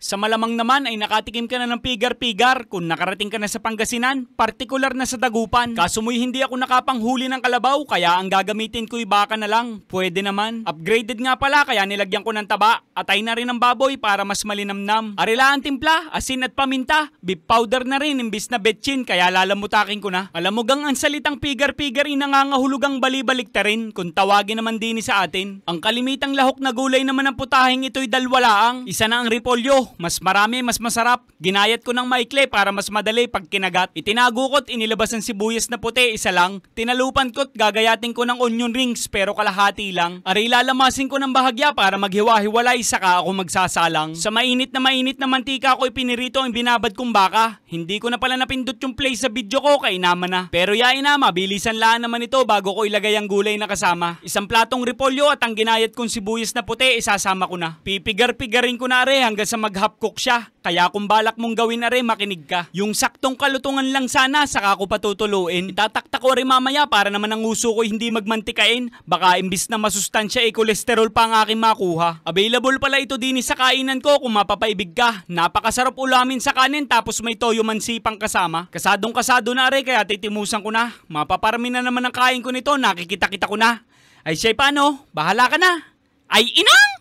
Sa malamang naman ay nakatikim ka na ng pigar-pigar kung nakarating ka na sa Pangasinan, partikular na sa Dagupan. Kaso mo'y hindi ako nakapanghuli ng kalabaw kaya ang gagamitin ko'y baka na lang. Pwede naman. Upgraded nga pala kaya nilagyan ko ng taba. Atay na rin ng baboy para mas malinamnam. Arila ang timpla, asin at paminta. Beef powder na rin imbis na betchin kaya lalamutakin ko na. Alam mo gang ang salitang pigar-pigar inangangahulugang balibalik ta rin kung tawagin naman din sa atin. Ang kalimitang lahok na gulay naman ng putahing ito'y dalwalaang. Isa na ang repolyo. Mas marami, mas masarap. Ginayat ko ng maikli para mas madali pag kinagat. Itinago ko't inilabas ang sibuyas na puti, isa lang. Tinalupan ko't gagayatin ko ng onion rings pero kalahati lang. Ari lalamasin ko ng bahagya para maghiwa-hiwalay saka ako magsasalang. Sa mainit na mantika ko ipinirito ang binabad kong baka. Hindi ko na pala napindot yung play sa video ko kay inama na. Pero yain na, mabilisan lang naman ito bago ko ilagay ang gulay na kasama. Isang platong repolyo at ang ginayat kong sibuyas na puti isasama ko na. Pipigar-pigarin ko na are hanggang sa half cook siya. Kaya kung balak mong gawin na rin, makinig ka. Yung saktong kalutungan lang sana, saka ko patutuluin. Itataktak ko rin mamaya para naman ang uso ko hindi magmantikain. Baka imbis na masustansya kolesterol pa ang aking makuha. Available pala ito din sa kainan ko kung mapapaibig ka. Napakasarap ulamin sa kanin tapos may toyo mansipang kasama. Kasadong kasado na rin kaya titimusan ko na. Mapaparami na naman ang kain ko nito, nakikita-kita ko na. Ay siya paano? Bahala ka na. Ay inang!